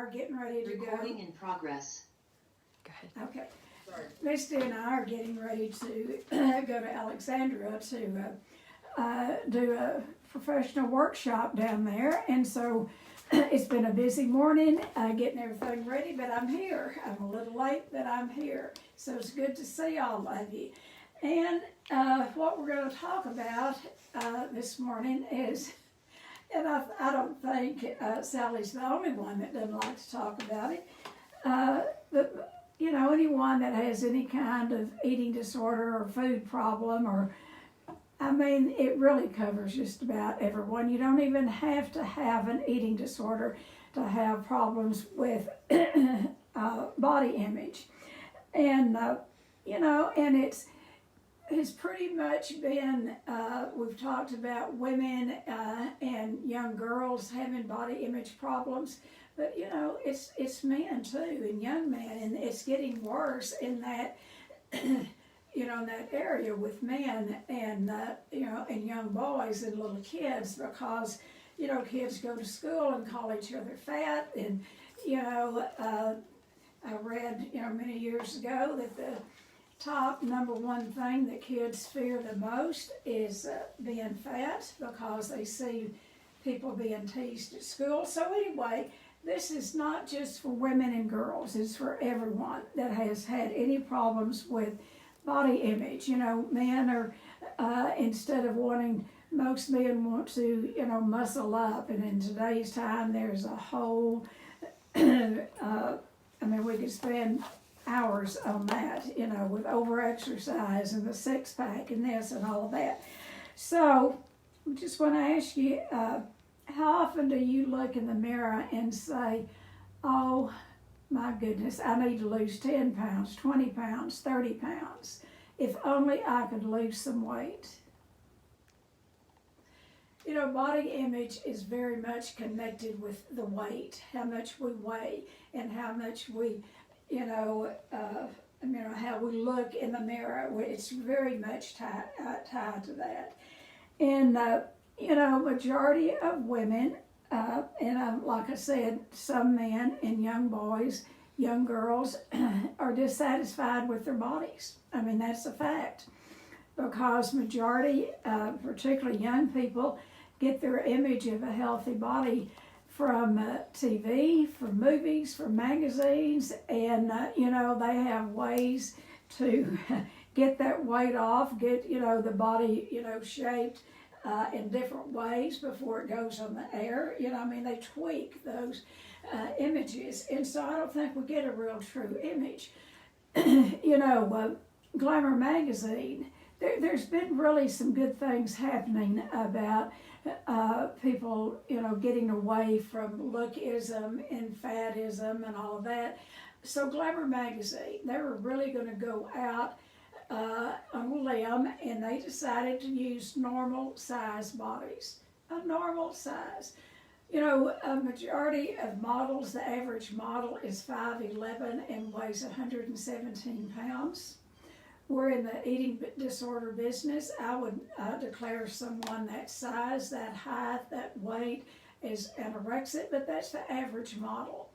are getting ready to go. Recording in progress. Go ahead. Okay. Misty and I are getting ready to go to Alexandria to do a professional workshop down there, and so it's been a busy morning getting everything ready, but I'm here. I'm a little late, but I'm here. So it's good to see all of you. And what we're going to talk about this morning is, and I don't think Sally's the only one that doesn't like to talk about it, but you know, anyone that has any kind of eating disorder or food problem, or I mean, it really covers just about everyone. You don't even have to have an eating disorder to have problems with body image. And, you know, and it's pretty much been, we've talked about women and young girls having body image problems, but, you know, it's men too, and young men, and it's getting worse in that, you know, in that area with men and, you know, and young boys and little kids, because, you know, kids go to school and call each other fat, and, you know, I read, you know, many years ago that the top number one thing that kids fear the most is being fat, because they see people being teased at school. So anyway, this is not just for women and girls, it's for everyone that has had any problems with body image. You know, men are, instead of wanting, most men want to, you know, muscle up, and in today's time there's a whole, I mean, we could spend hours on that, you know, with over-exercise and the six-pack and this and all of that. So, I just want to ask you, how often do you look in the mirror and say, oh, my goodness, I need to lose 10 pounds, 20 pounds, 30 pounds. If only I could lose some weight. You know, body image is very much connected with the weight, how much we weigh, and how much we, you know, how we look in the mirror. It's very much tied to that. And, you know, majority of women, and like I said, some men and young boys, young girls are dissatisfied with their bodies. I mean, that's a fact, because majority, particularly young people, get their image of a healthy body from TV, from movies, from magazines, and, you know, they have ways to get that weight off, get, you know, the body, you know, shaped in different ways before it goes on the air. You know, I mean, they tweak those images, and so I don't think we get a real true image. You know, Glamour magazine, there's been really some good things happening about people, you know, getting away from lookism and fatism and all of that. So Glamour magazine, they were really going to go out on a limb, and they decided to use normal size bodies, a normal size. You know, a majority of models, the average model is 5'11" and weighs 117 pounds. We're in the eating disorder business. I would declare someone that size, that height, that weight as anorexic, but that's the average model.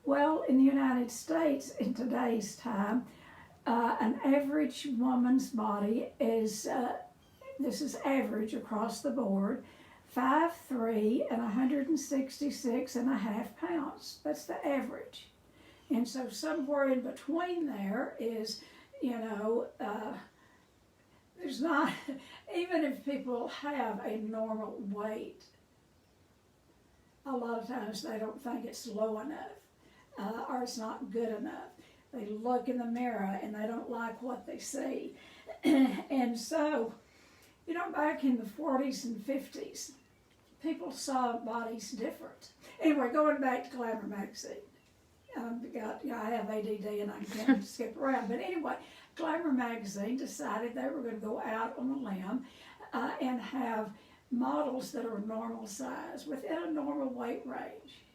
Well, in the United States, in today's time, an average woman's body is, this is average across the board, 5'3" and 166.5 pounds. That's the average. And so somewhere in between there is, you know, there's not, even if people have a normal weight, a lot of times they don't think it's low enough, or it's not good enough. They look in the mirror and they don't like what they see. And so, you know, back in the 40s and 50s, people saw bodies different. Anyway, going back to Glamour magazine. You know, I have ADD and I can't skip around. But anyway, Glamour magazine decided they were going to go out on a limb and have models that are normal size, within a normal weight range.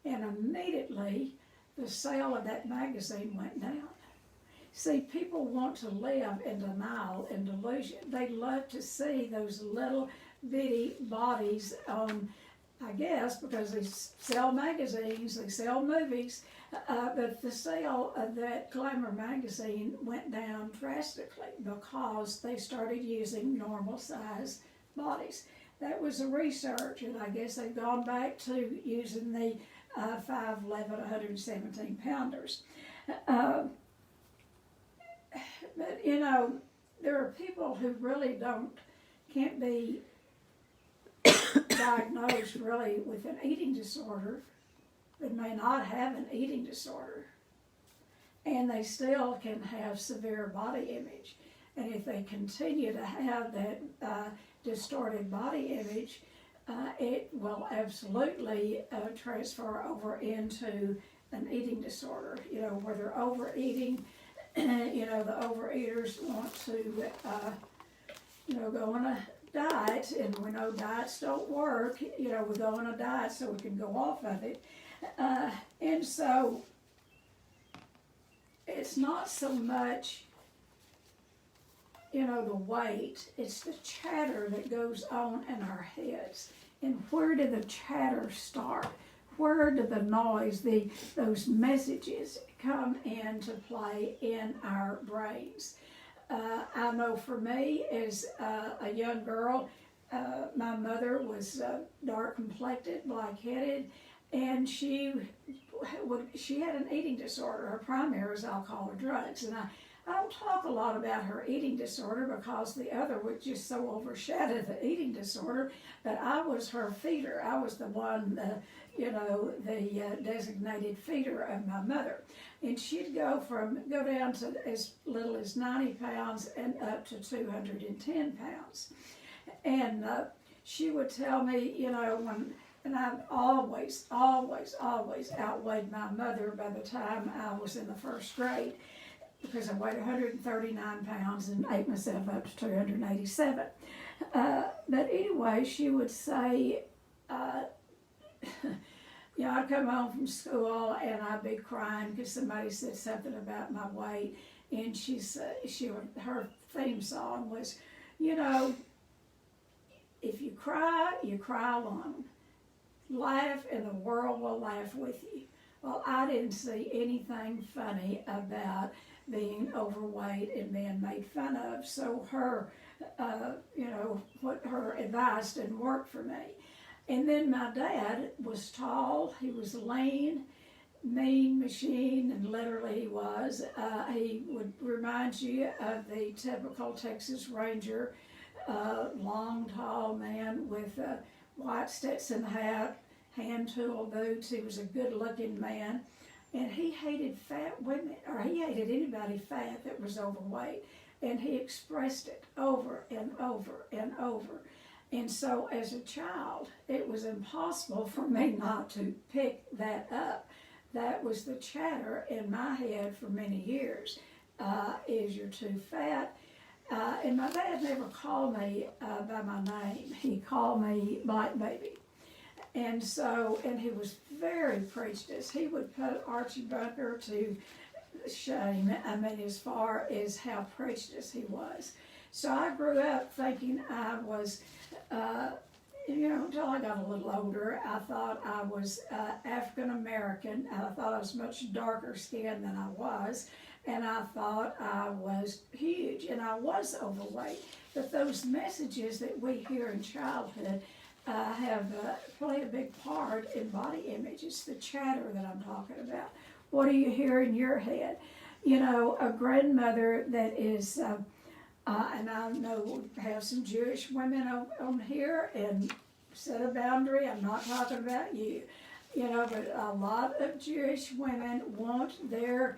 And immediately, the sale of that magazine went down. See, people want to live in denial and delusion. They love to see those little bitty bodies on I guess because they sell magazines, they sell movies, but the sale of that Glamour magazine went down drastically because they started using normal size bodies. That was the research, and I guess they've gone back to using the 5'11", 117 pounders. But you know, there are people who really can't be diagnosed really with an eating disorder, but may not have an eating disorder, and they still can have severe body image. And if they continue to have that distorted body image, it will absolutely transfer over into an eating disorder, you know, where they're overeating. You know, the overeaters want to, you know, go on a diet, and we know diets don't work. You know, we go on a diet so we can go off of it. And so it's not so much, you know, the weight, it's the chatter that goes on in our heads. And where did the chatter start? Where did the noise, those messages come into play in our brains? I know for me, as a young girl, my mother was dark complected, black-headed, and she had an eating disorder. Her primary was alcohol or drugs, and I don't talk a lot about her eating disorder because the other would just so overshadow the eating disorder, but I was her feeder. I was the one, you know, the designated feeder of my mother. And she'd go down to as little as 90 pounds and up to 210 pounds. And she would tell me, you know, and I've always outweighed my mother by the time I was in the first grade, because I weighed 139 pounds and ate myself up to 287. But anyway, she would say, you know, I'd come home from school and I'd be crying because somebody said something about my weight, and her theme song was, you know, if you cry alone. Laugh and the world will laugh with you. Well, I didn't see anything funny about being overweight and being made fun of, so her, you know, what her advice didn't work for me. And then my dad was tall, he was lean, mean machine, and literally he was. He would remind you of the typical Texas Ranger, long, tall man with a white Stetson hat, hand tool boots. He was a good-looking man, and he hated fat women, or he hated anybody fat that was overweight, and he expressed it over and over and over. And so as a child, it was impossible for me not to pick that up. That was the chatter in my head for many years. Is you're too fat. And my dad never called me by my name. He called me Black Baby. And so, and he was very prejudiced. He would put Archie Bunker to shame, I mean, as far as how prejudiced he was. So I grew up thinking I was, you know, until I got a little older, I thought I was African American, and I thought I was much darker skinned than I was, and I thought I was huge, and I was overweight. But those messages that we hear in childhood have played a big part in body image. It's the chatter that I'm talking about. What do you hear in your head? You know, a grandmother that is, and I know we have some Jewish women on here, and set a boundary, I'm not talking about you. You know, but a lot of Jewish women want their,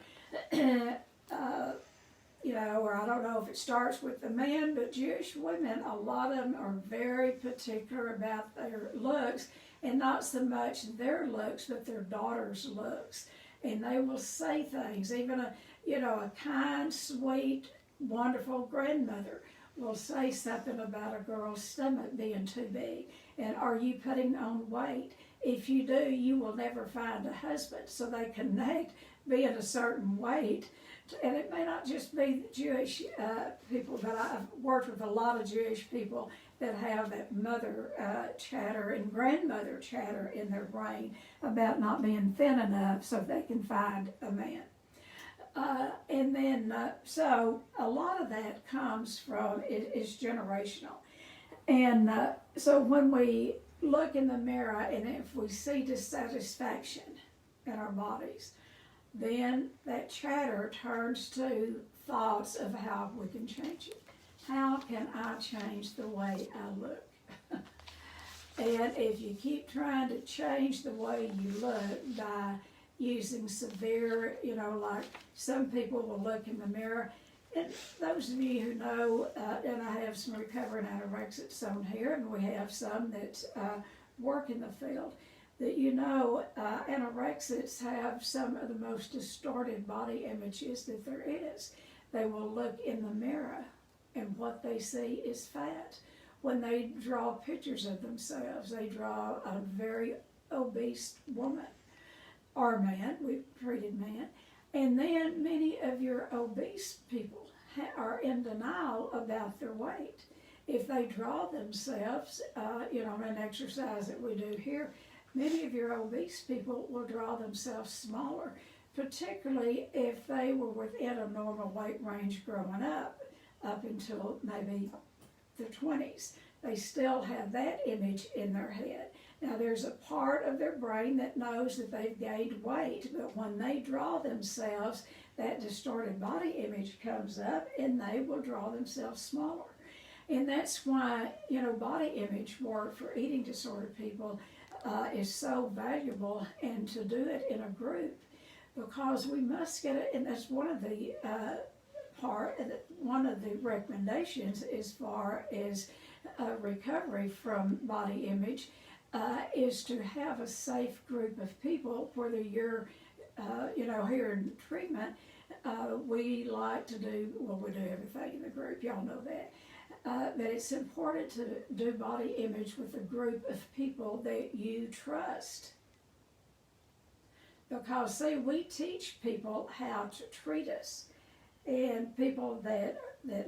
you know, or I don't know if it starts with the men, but Jewish women, a lot of them are very particular about their looks, and not so much their looks, but their daughter's looks. And they will say things, even a kind, sweet, wonderful grandmother will say something about a girl's stomach being too big. And are you putting on weight? If you do, you will never find a husband. So they connect being a certain weight. And it may not just be Jewish people, but I've worked with a lot of Jewish people that have that mother chatter and grandmother chatter in their brain about not being thin enough so they can find a man. And then, so a lot of that comes from, is generational. And so when we look in the mirror and if we see dissatisfaction in our bodies, then that chatter turns to thoughts of how we can change it. How can I change the way I look? And if you keep trying to change the way you look by using severe, like some people will look in the mirror, and those of you who know, and I have some recovering anorexics on here, and we have some that work in the field, that anorexics have some of the most distorted body images that there is. They will look in the mirror, and what they see is fat. When they draw pictures of themselves, they draw a very obese woman or man, we've treated man, and then many of your obese people are in denial about their weight. If they draw themselves, an exercise that we do here, many of your obese people will draw themselves smaller, particularly if they were within a normal weight range growing up until maybe the 20s. They still have that image in their head. Now there's a part of their brain that knows that they've gained weight, but when they draw themselves, that distorted body image comes up and they will draw themselves smaller. And that's why, body image work for eating disorder people is so valuable, and to do it in a group, because we must get it, and that's one of the one of the recommendations as far as recovery from body image is to have a safe group of people, whether you're, here in treatment, we like to do, we do everything in the group, y'all know that. But it's important to do body image with a group of people that you trust. Because, see, we teach people how to treat us. And people that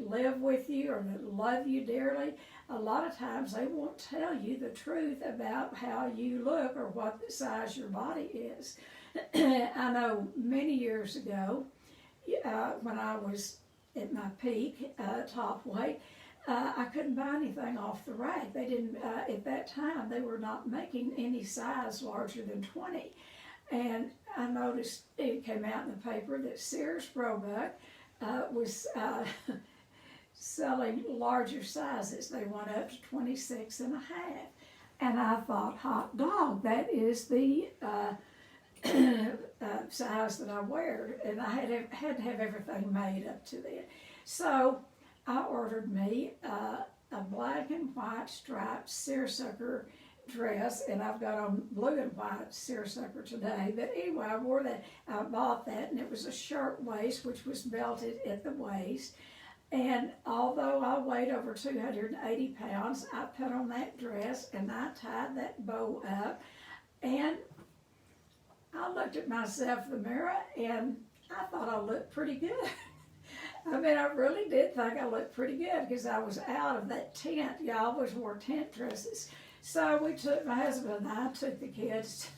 live with you or that love you dearly, a lot of times they won't tell you the truth about how you look or what size your body is. I know many years ago, when I was at my peak, top weight, I couldn't buy anything off the rack. They didn't, at that time, they were not making any size larger than 20. And I noticed it came out in the paper that Sears Roebuck was selling larger sizes. They went up to 26 and a half. And I thought, hot dog, that is the size that I wear. And I had to have everything made up to that. So I ordered me a black and white striped seersucker dress, and I've got on blue and white seersucker today. But anyway, I wore that. I bought that, and it was a shirt waist, which was belted at the waist. And although I weighed over 280 pounds, I put on that dress, and I tied that bow up. And I looked at myself in the mirror, and I thought I looked pretty good. I mean, I really did think I looked pretty good, because I was out of that tent. Yeah, I always wore tent dresses. So my husband and I took the kids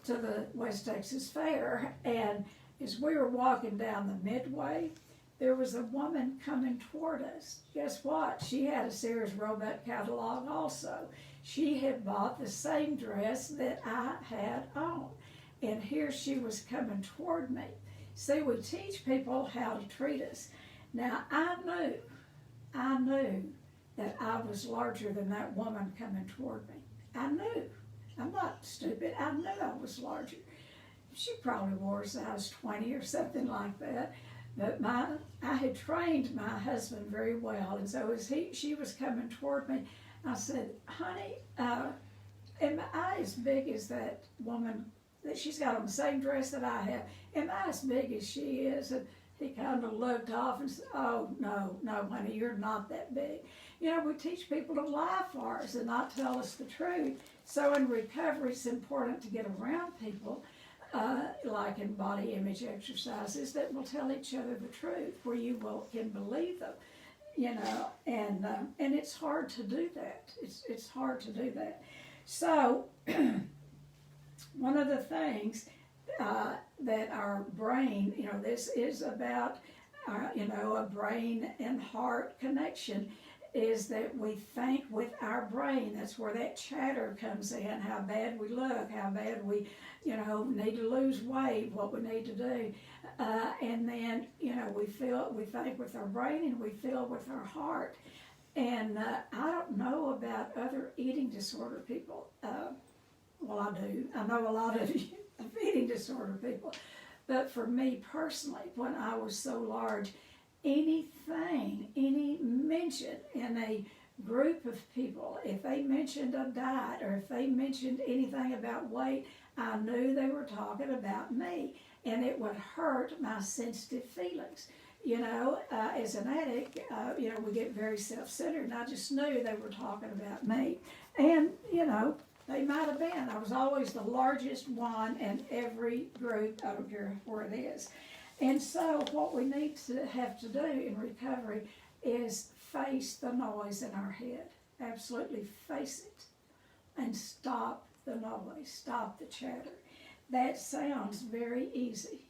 to the West Texas Fair, and as we were walking down the midway, there was a woman coming toward us. Guess what? She had a Sears Roebuck catalog also. She had bought the same dress that I had on, and here she was coming toward me. See, we teach people how to treat us. Now, I knew that I was larger than that woman coming toward me. I knew. I'm not stupid. I knew I was larger. She probably wore a size 20 or something like that. But I had trained my husband very well, and so as she was coming toward me, I said, honey, am I as big as that woman that she's got on the same dress that I have? Am I as big as she is? And he kind of looked off and said, oh, no, honey, you're not that big. We teach people to lie for us and not tell us the truth. So in recovery, it's important to get around people, like in body image exercises, that will tell each other the truth, where you can believe them. and it's hard to do that. It's hard to do that. So one of the things that our brain, this is about a brain and heart connection, is that we think with our brain. That's where that chatter comes in, how bad we look, how bad we, need to lose weight, what we need to do. And then, we think with our brain and we feel with our heart. And I don't know about other eating disorder people. Well, I do. I know a lot of eating disorder people. But for me personally, when I was so large, any mention in a group of people, if they mentioned a diet or if they mentioned anything about weight, I knew they were talking about me, and it would hurt my sensitive feelings. As an addict, we get very self-centered, and I just knew they were talking about me. And, they might have been. I was always the largest one in every group, I don't care where it is. And so what we need to have to do in recovery is face the noise in our head. Absolutely face it and stop the noise, stop the chatter. That sounds very easy.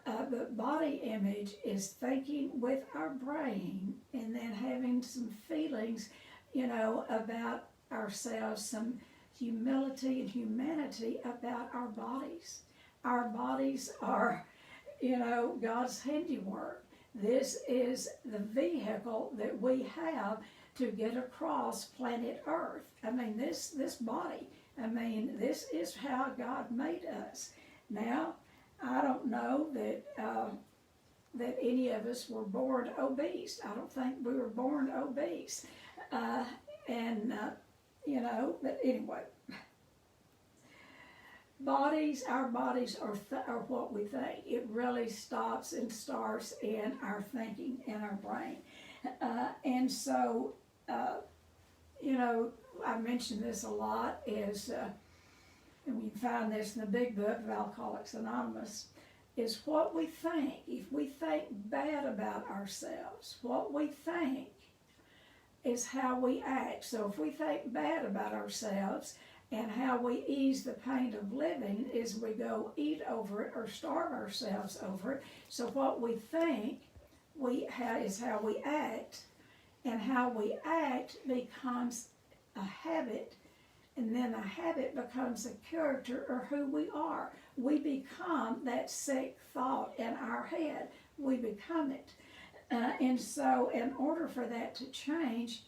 But body image is thinking with our brain and then having some feelings, about ourselves, some humility and humanity about our bodies. Our bodies are, God's handiwork. This is the vehicle that we have to get across planet Earth. This body, this is how God made us. Now, I don't know that any of us were born obese. I don't think we were born obese. But anyway, our bodies are what we think. It really stops and starts in our thinking, in our brain. And so, I mention this a lot, and we find this in the big book of Alcoholics Anonymous, is what we think. If we think bad about ourselves, what we think is how we act. So if we think bad about ourselves, and how we ease the pain of living is we go eat over it or starve ourselves over it. So what we think is how we act, and how we act becomes a habit, and then a habit becomes a character or who we are. We become that sick thought in our head. We become it. And so in order for that to change,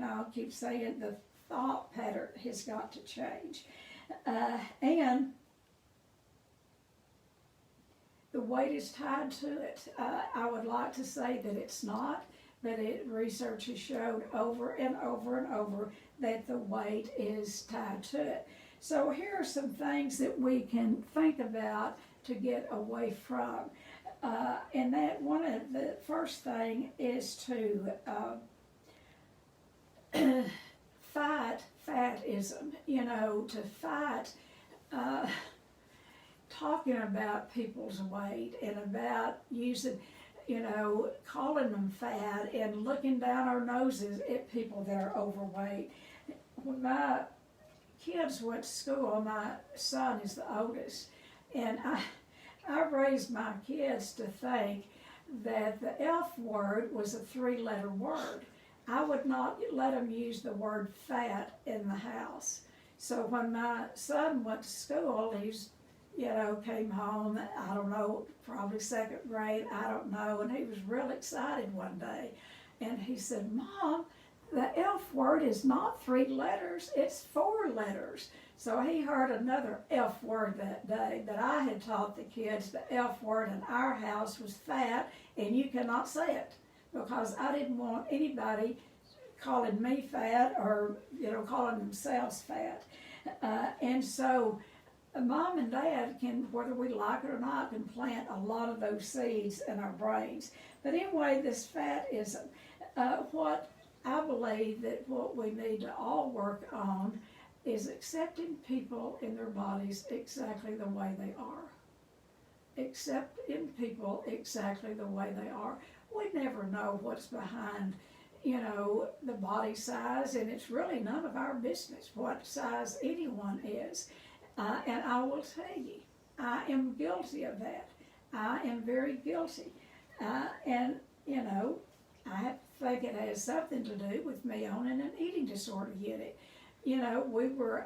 I'll keep saying the thought pattern has got to change. And the weight is tied to it. I would like to say that it's not, but research has showed over and over and over that the weight is tied to it. So here are some things that we can think about to get away from. And that one of the first thing is to fight fatism, to fight talking about people's weight and about using, calling them fat and looking down our noses at people that are overweight. When my kids went to school, my son is the oldest, and I raised my kids to think that the F word was a 3-letter word. I would not let them use the word fat in the house. So when my son went to school, he's, came home, I don't know, probably 2nd grade, I don't know, and he was real excited one day. And he said, "Mom, the F word is not 3 letters, it's 4 letters. So he heard another F word that day, but I had taught the kids the F word in our house was fat, and you cannot say it, because I didn't want anybody calling me fat or, calling themselves fat. And so Mom and Dad can, whether we like it or not, can plant a lot of those seeds in our brains. But anyway, this fatism, what I believe that what we need to all work on is accepting people in their bodies exactly the way they are. Accepting people exactly the way they are. We never know what's behind, the body size, and it's really none of our business what size anyone is. And I will tell you, I am guilty of that. I am very guilty. And, I think it has something to do with me owning an eating disorder unit. We were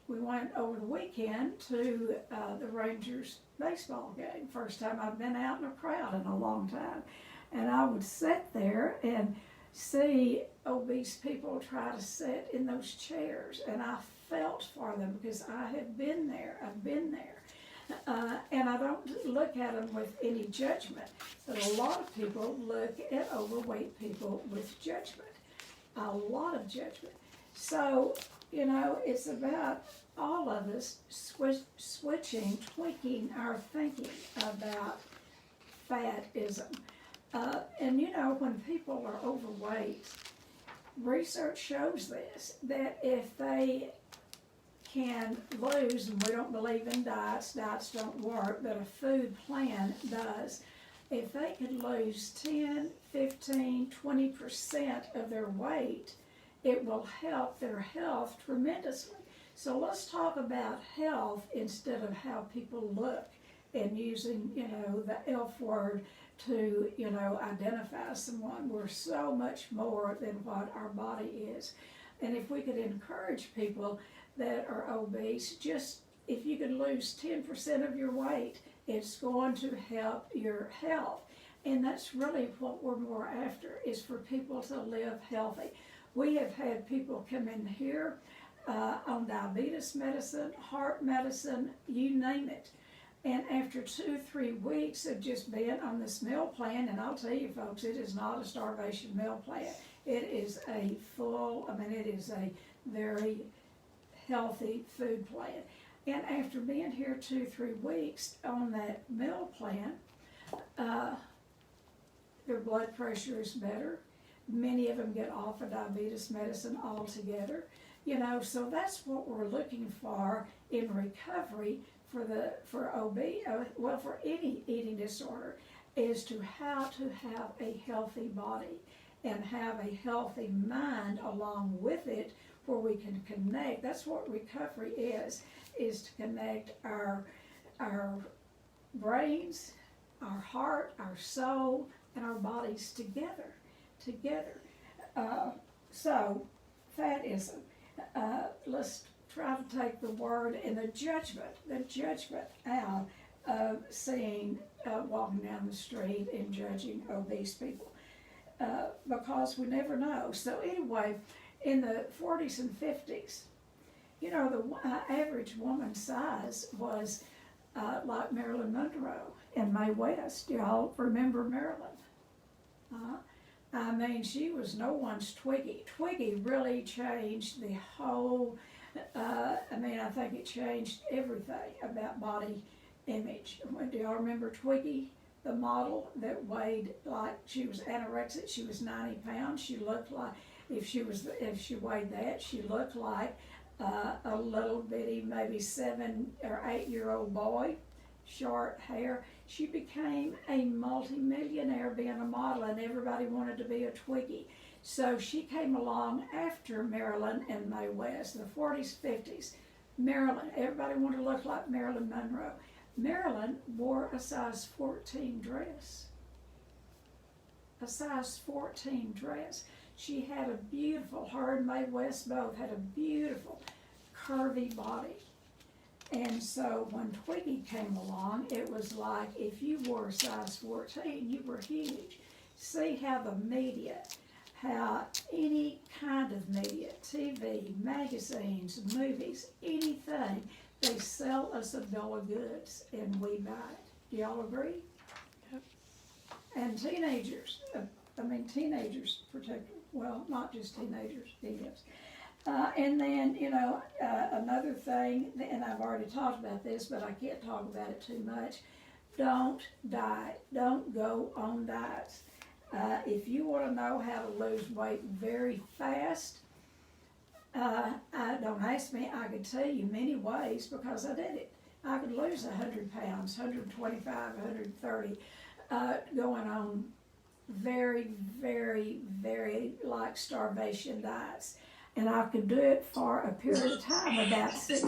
we went over the weekend to the Rangers baseball game. First time I've been out in a crowd in a long time. And I would sit there and see obese people try to sit in those chairs. And I felt for them because I have been there. I've been there. And I don't look at them with any judgment. But a lot of people look at overweight people with judgment. A lot of judgment. So, it's about all of us switching, tweaking our thinking about fatism. And when people are overweight, research shows this, that if they can lose, and we don't believe in diets don't work, but a food plan does. If they could lose 10, 15, 20% of their weight, it will help their health tremendously. So let's talk about health instead of how people look and using, the F word to, identify someone. We're so much more than what our body is. And if we could encourage people that are obese, just if you could lose 10% of your weight, it's going to help your health. And that's really what we're more after, is for people to live healthy. We have had people come in here on diabetes medicine, heart medicine, you name it. And after 2-3 weeks of just being on this meal plan, and I'll tell you folks, it is not a starvation meal plan. It is it is a very healthy food plan. And after being here 2-3 weeks on that meal plan, their blood pressure is better. Many of them get off of diabetes medicine altogether. So that's what we're looking for in recovery for any eating disorder, is to how to have a healthy body and have a healthy mind along with it, where we can connect. That's what recovery is to connect our brains, our heart, our soul, and our bodies together. So fatism. Let's try to take the word and the judgment out of seeing, walking down the street and judging obese people, because we never know. So anyway, in the 40s and 50s, the average woman's size was like Marilyn Monroe and Mae West. Y'all remember Marilyn? She was no one's Twiggy. Twiggy really changed the whole, I think it changed everything about body image. Do y'all remember Twiggy, the model that weighed like, she was anorexic, she was 90 pounds. She looked like, if she weighed that, she looked like a little bitty, maybe 7 or 8-year-old boy, short hair. She became a multi-millionaire being a model, and everybody wanted to be a Twiggy. So she came along after Marilyn and Mae West, the 40s, 50s. Marilyn, everybody wanted to look like Marilyn Monroe. Marilyn wore a size 14 dress. A size 14 dress. She had a beautiful, her and Mae West both had a beautiful, curvy body. And so when Twiggy came along, it was like, if you wore a size 14, you were huge. See how the media, how any kind of media, TV, magazines, movies, anything, they sell us a bill of goods and we buy it. Do y'all agree? Yep. And teenagers particularly, well, not just teenagers, idiots. And then, another thing, and I've already talked about this, but I can't talk about it too much. Don't diet. Don't go on diets. If you want to know how to lose weight very fast, don't ask me. I could tell you many ways because I did it. I could lose 100 pounds, 125, 130, going on very, very, very like starvation diets. And I could do it for a period of time, about 6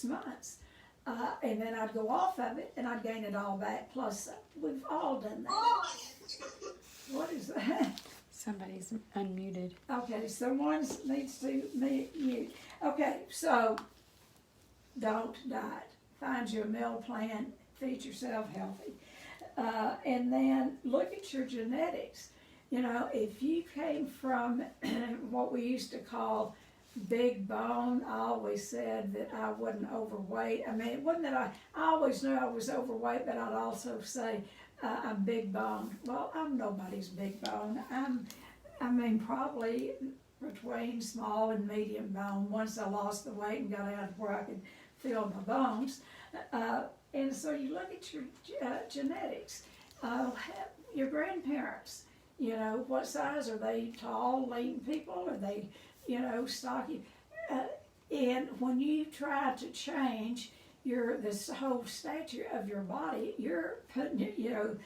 months. And then I'd go off of it and I'd gain it all back. Plus, we've all done that. What is that? Somebody's unmuted. Okay, someone needs to mute. Okay, so don't diet. Find you a meal plan, feed yourself healthy. And then look at your genetics. You know, if you came from what we used to call big bone, I always said that I wasn't overweight. I mean, it wasn't that I always knew I was overweight, but I'd also say I'm big bone. Well, I'm nobody's big bone. I mean, probably between small and medium bone once I lost the weight and got out of where I could feel my bones. And so you look at your genetics, your grandparents, you know, what size are they? Tall, lean people? Are they, you know, stocky? And when you try to change this whole stature of your body, you're putting, you know,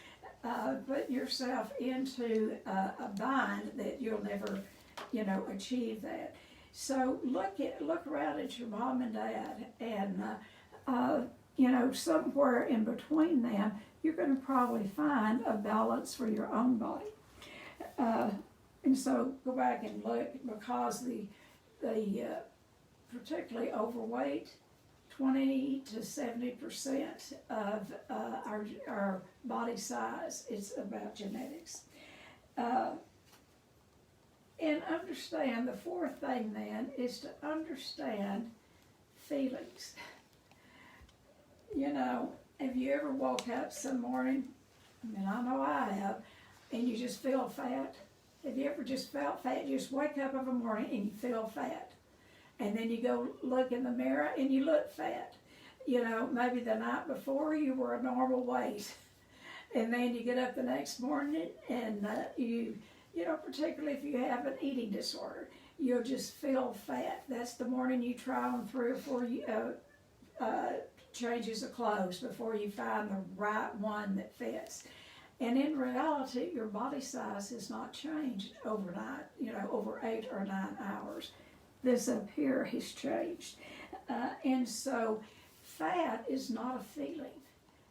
putting yourself into a bind that you'll never, you know, achieve that. So look around at your mom and dad, and you know, somewhere in between them, you're going to probably find a balance for your own body. And so go back and look, because the particularly overweight, 20 to 70% of our body size is about genetics. And understand, the fourth thing then is to understand feelings. You know, have you ever woke up some morning, I mean, I know I have, and you just feel fat? Have you ever just felt fat? You just wake up of a morning and you feel fat. And then you go look in the mirror and you look fat. You know, maybe the night before you were a normal weight. And then you get up the next morning and you know, particularly if you have an eating disorder, you'll just feel fat. That's the morning you try on 3 or 4 changes of clothes before you find the right one that fits. And in reality, your body size has not changed overnight, you know, over 8 or 9 hours. This up here has changed. And so fat is not a feeling.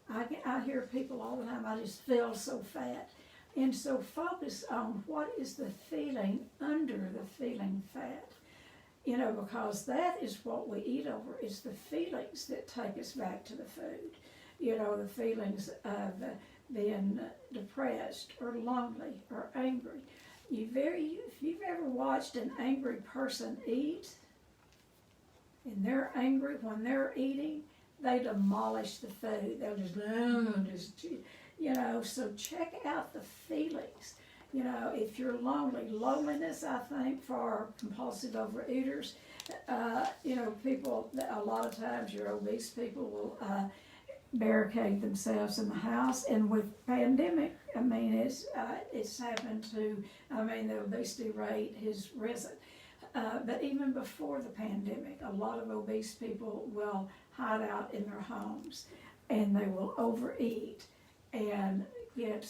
I hear people all the time, I just feel so fat. And so focus on what is the feeling under the feeling fat. You know, because that is what we eat over. It's the feelings that take us back to the food. You know, the feelings of being depressed or lonely or angry. If you've ever watched an angry person eat, and they're angry when they're eating, they demolish the food. They'll just, you know, so check out the feelings. You know, if you're lonely, loneliness, I think, for compulsive overeaters, you know, people, a lot of times your obese people will barricade themselves in the house. And with pandemic, I mean, it's happened to, I mean, the obesity rate has risen. But even before the pandemic, a lot of obese people will hide out in their homes and they will overeat and get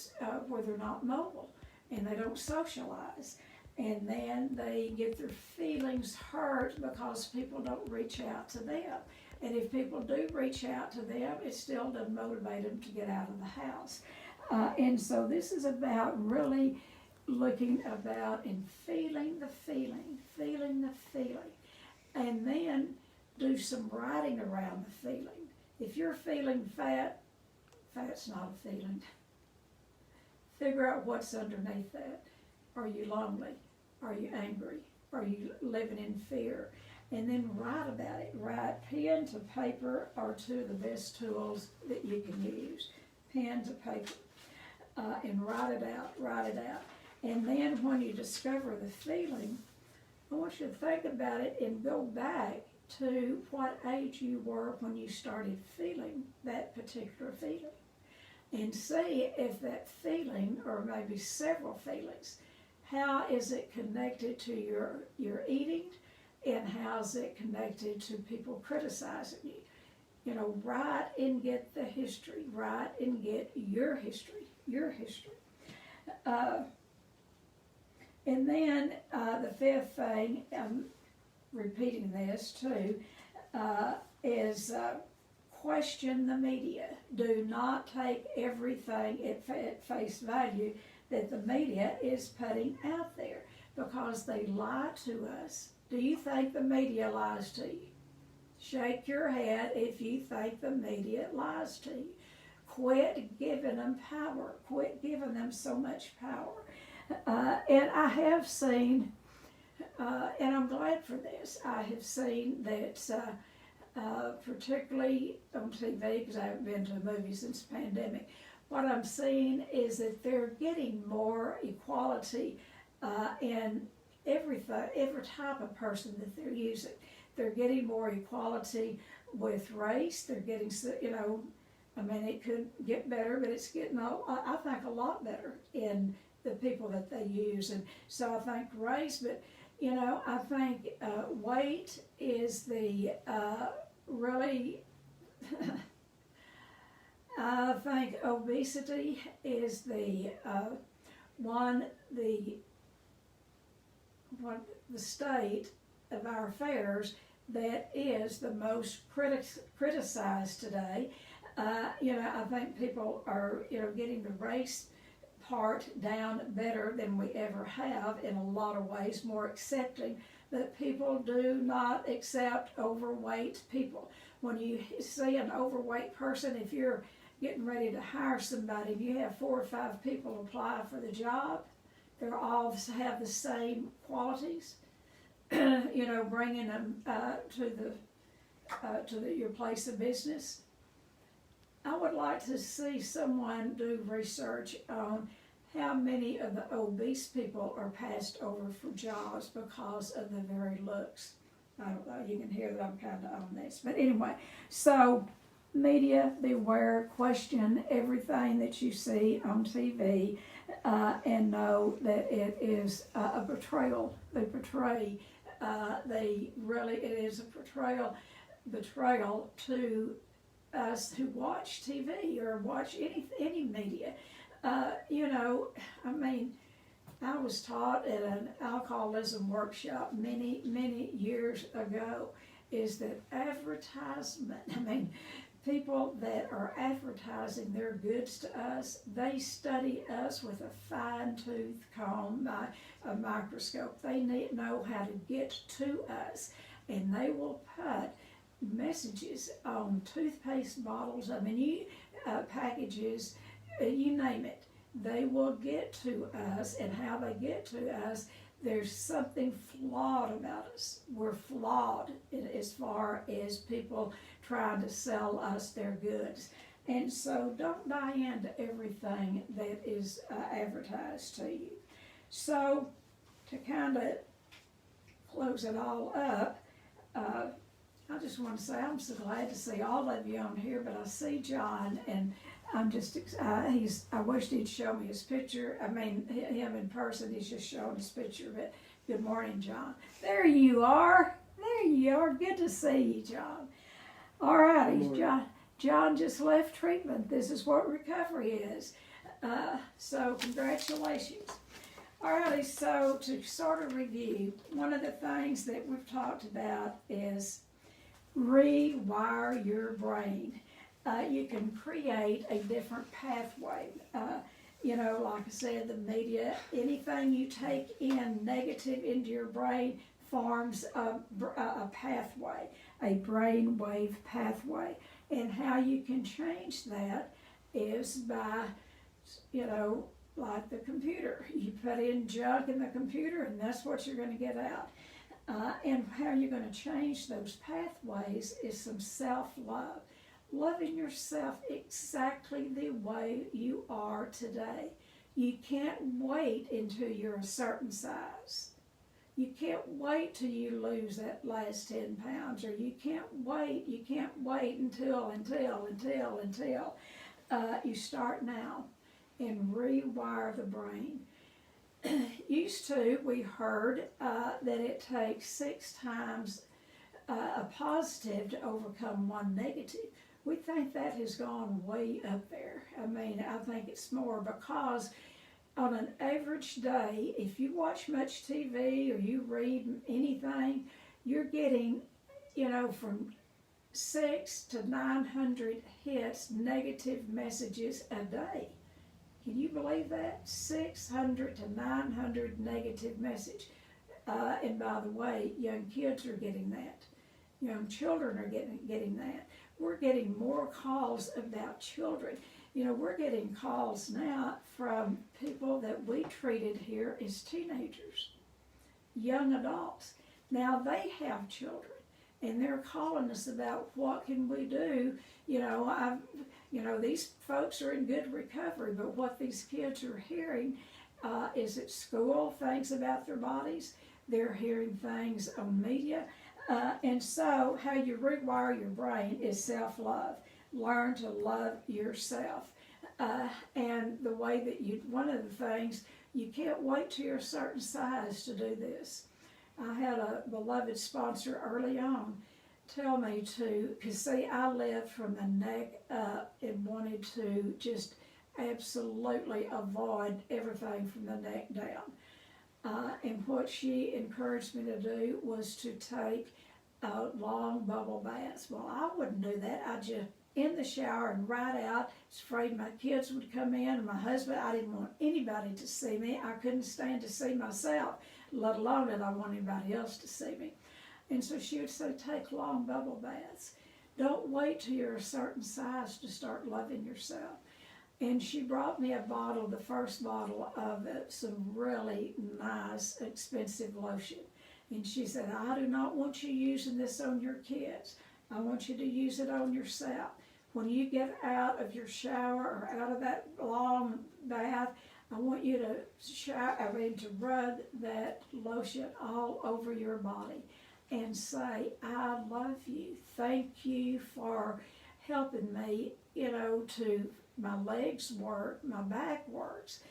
where they're not mobile and they don't socialize. And then they get their feelings hurt because people don't reach out to them. And if people do reach out to them, it still doesn't motivate them to get out of the house. And so this is about really looking about and feeling the feeling, and then do some writing around the feeling. If you're feeling fat, fat's not a feeling. Figure out what's underneath that. Are you lonely? Are you angry? Are you living in fear? And then write about it. Write pen to paper are two of the best tools that you can use. Pen to paper. And write it out. And then when you discover the feeling, I want you to think about it and go back to what age you were when you started feeling that particular feeling. And see if that feeling, or maybe several feelings, how is it connected to your eating, and how is it connected to people criticizing you? You know, write and get the history. Write and get your history your history. And then the fifth thing, I'm repeating this too, is question the media. Do not take everything at face value that the media is putting out there, because they lie to us. Do you think the media lies to you? Shake your head if you think the media lies to you. Quit giving them power. Quit giving them so much power. And I have seen, and I'm glad for this, I have seen that particularly on TV, because I haven't been to a movie since the pandemic, what I'm seeing is that they're getting more equality in everything, every type of person that they're using. They're getting more equality with race. They're getting, I mean, it could get better, but it's getting, I think, a lot better in the people that they use. And so I think race, but, I think weight is the really, I think obesity is the the state of our affairs that is the most criticized today. I think people are, getting the race part down better than we ever have in a lot of ways, more accepting, but people do not accept overweight people. When you see an overweight person, if you're getting ready to hire somebody, if you have 4 or 5 people apply for the job, they all have the same qualities, bringing them to your place of business. I would like to see someone do research on how many of the obese people are passed over for jobs because of the very looks. I don't know, you can hear that I'm kind of on this. But anyway, so media, beware, question everything that you see on TV, and know that it is a betrayal. They portray, it is a betrayal to us who watch TV or watch any media. I was taught at an alcoholism workshop many years ago, is that advertisement, people that are advertising their goods to us, they study us with a fine-tooth comb, a microscope. They know how to get to us, and they will put messages on toothpaste bottles, packages, you name it. They will get to us, and how they get to us, there's something flawed about us. We're flawed as far as people trying to sell us their goods. And so don't buy into everything that is advertised to you. So to kind of close it all up, I just want to say I'm so glad to see all of you on here, but I see John, and I'm just, I wish he'd show me his picture. Him in person, he's just showing his picture, but good morning, John. There you are. There you are. Good to see you, John. All righty, John just left treatment. This is what recovery is. So congratulations. All righty, so to sort of review, one of the things that we've talked about is rewire your brain. You can create a different pathway. Like I said, the media, anything you take in negative into your brain forms a pathway, a brain wave pathway. And how you can change that is by, like the computer. You put in junk in the computer, and that's what you're going to get out. And how you're going to change those pathways is some self-love. Loving yourself exactly the way you are today. You can't wait until you're a certain size. You can't wait till you lose that last 10 pounds, or you can't wait until you start now and rewire the brain. Used to, we heard that it takes 6 times a positive to overcome 1 negative. We think that has gone way up there. I mean, I think it's more because on an average day, if you watch much TV or you read anything, you're getting, from 600 to 900 hits, negative messages a day. Can you believe that? 600 to 900 negative message. And by the way, young kids are getting that. Young children are getting that. We're getting more calls about children. We're getting calls now from people that we treated here as teenagers, young adults. Now they have children, and they're calling us about what can we do. These folks are in good recovery, but what these kids are hearing is at school things about their bodies. They're hearing things on media. And so how you rewire your brain is self-love. Learn to love yourself. And the way that one of the things, you can't wait till you're a certain size to do this. I had a beloved sponsor early on tell me because see, I lived from the neck up and wanted to just absolutely avoid everything from the neck down. And what she encouraged me to do was to take long bubble baths. Well, I wouldn't do that. I just in the shower and right out. I was afraid my kids would come in, and my husband. I didn't want anybody to see me. I couldn't stand to see myself, let alone that I want anybody else to see me. And so she would say, take long bubble baths. Don't wait till you're a certain size to start loving yourself. And she brought me a bottle, the first bottle of some really nice, expensive lotion. And she said, I do not want you using this on your kids. I want you to use it on yourself. When you get out of your shower or out of that long bath, I want you to rub that lotion all over your body and say, I love you. Thank you for helping me, to my legs work, my back works.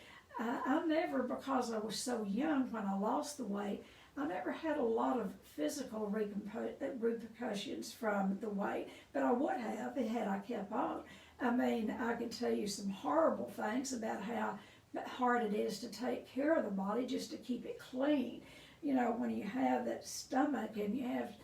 I never, because I was so young when I lost the weight, I never had a lot of physical repercussions from the weight, but I would have had I kept on. I mean, I can tell you some horrible things about how hard it is to take care of the body just to keep it clean. When you have that stomach and you have,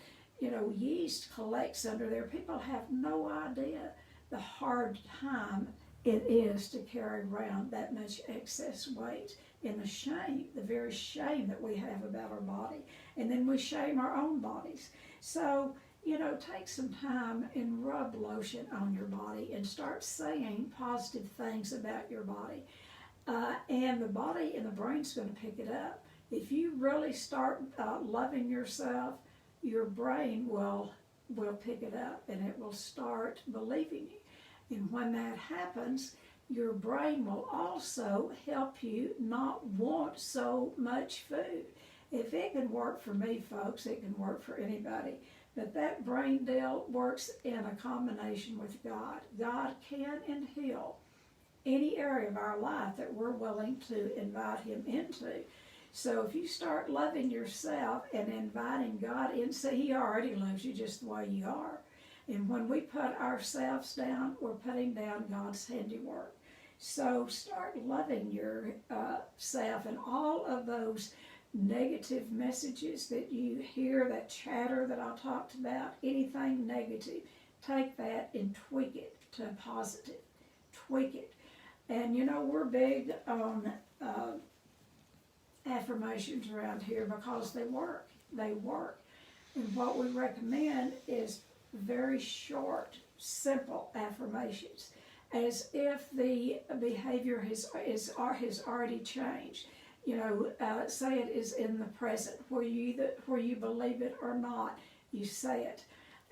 yeast collects under there, people have no idea the hard time it is to carry around that much excess weight, and the very shame that we have about our body. And then we shame our own bodies. So, take some time and rub lotion on your body and start saying positive things about your body. And the body and the brain's going to pick it up. If you really start loving yourself, your brain will pick it up and it will start believing you. And when that happens, your brain will also help you not want so much food. If it can work for me, folks, it can work for anybody. But that brain deal works in a combination with God. God can and heal any area of our life that we're willing to invite Him into. So if you start loving yourself and inviting God in, see, He already loves you just the way you are. And when we put ourselves down, we're putting down God's handiwork. So start loving yourself, and all of those negative messages that you hear, that chatter that I talked about, anything negative, take that and tweak it to a positive. Tweak it. And we're big on affirmations around here because they work. They work. And what we recommend is very short, simple affirmations, as if the behavior has already changed. Say it is in the present, where you believe it or not, you say it,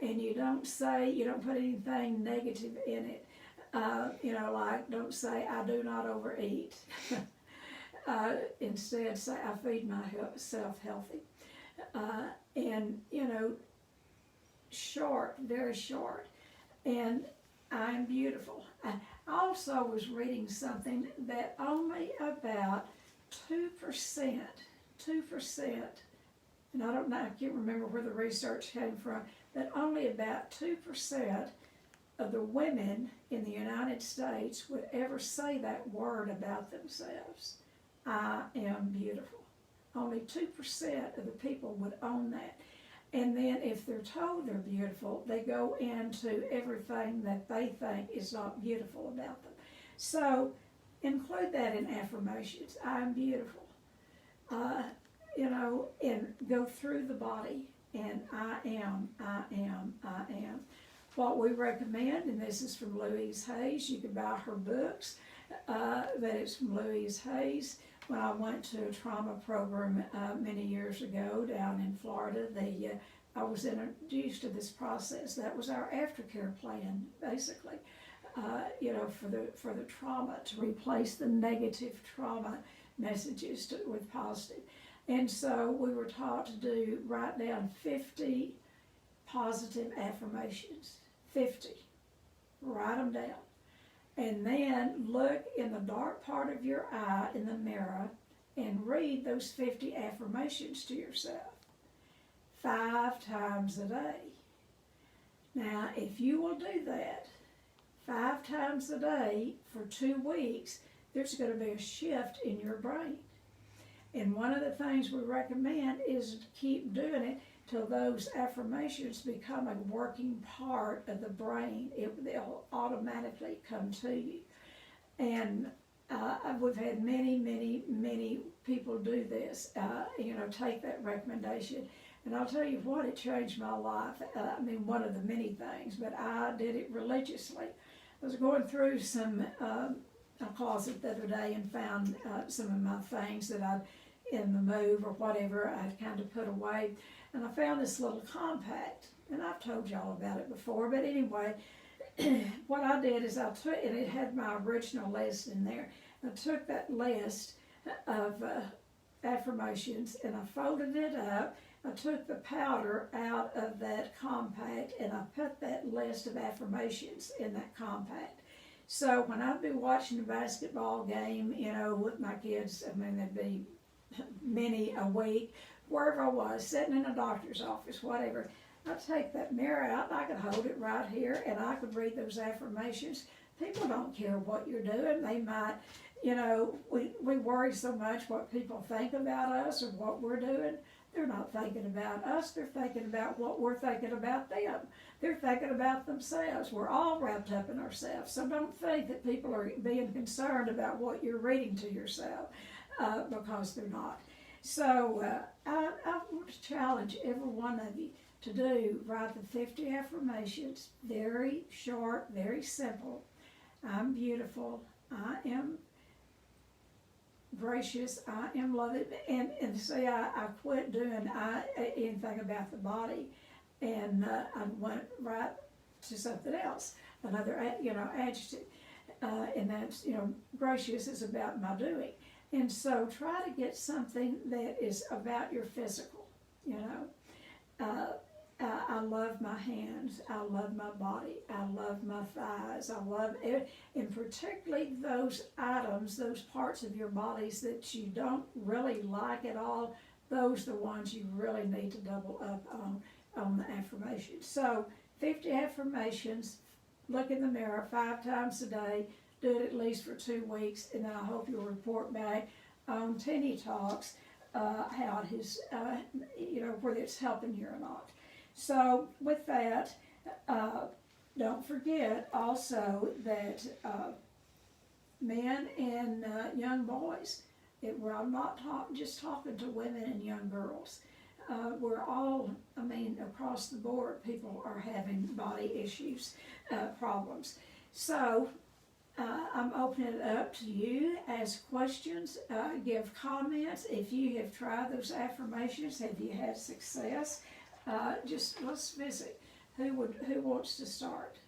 and you don't put anything negative in it. Like don't say I do not overeat. Instead, say I feed myself healthy, and short, very short, and I'm beautiful. I also was reading something that only about 2%, and I can't remember where the research came from, but only about 2% of the women in the United States would ever say that word about themselves. I am beautiful. Only 2% of the people would own that. And then if they're told they're beautiful, they go into everything that they think is not beautiful about them. So include that in affirmations. I'm beautiful. And go through the body. And I am. What we recommend, and this is from Louise Hayes, you can buy her books, but it's from Louise Hayes. When I went to a trauma program many years ago down in Florida, I was introduced to this process. That was our aftercare plan, basically, for the trauma, to replace the negative trauma messages with positive. And so we were taught to write down 50 positive affirmations. 50. Write them down. And then look in the dark part of your eye in the mirror and read those 50 affirmations to yourself 5 times a day. Now, if you will do that 5 times a day for 2 weeks, there's going to be a shift in your brain. And one of the things we recommend is to keep doing it till those affirmations become a working part of the brain. They'll automatically come to you. And we've had many people do this, take that recommendation. And I'll tell you what, it changed my life. One of the many things, but I did it religiously. I was going through a closet the other day and found some of my things that I'd, in the move or whatever, I'd kind of put away. And I found this little compact, and I've told y'all about it before, but anyway, what I did is I took, and it had my original list in there, I took that list of affirmations and I folded it up. I took the powder out of that compact and I put that list of affirmations in that compact. So when I'd be watching a basketball game, with my kids, there'd be many a week, wherever I was, sitting in a doctor's office, whatever, I'd take that mirror out, and I could hold it right here, and I could read those affirmations. People don't care what you're doing. They might, we worry so much what people think about us or what we're doing. They're not thinking about us. They're thinking about what we're thinking about them. They're thinking about themselves. We're all wrapped up in ourselves. So don't think that people are being concerned about what you're reading to yourself, because they're not. So I want to challenge every one of you to write the 50 affirmations, very short, very simple. I'm beautiful. I am gracious. I am loving. And see, I quit doing anything about the body, and I went right to something else, another adjective, and that's gracious is about my doing. And so try to get something that is about your physical, I love my hands, I love my body, I love my thighs, I love it, and particularly those items, those parts of your bodies that you don't really like at all, those are the ones you really need to double up on the affirmations. So 50 affirmations, look in the mirror 5 times a day, do it at least for 2 weeks, and then I hope you'll report back on Tennie Talks how it is, whether it's helping you or not. So with that, don't forget also that men and young boys, I'm not just talking to women and young girls. We're all, across the board, people are having body issues, problems. So I'm opening it up to you. Ask questions, give comments. If you have tried those affirmations, have you had success? Just let's visit. Who wants to start?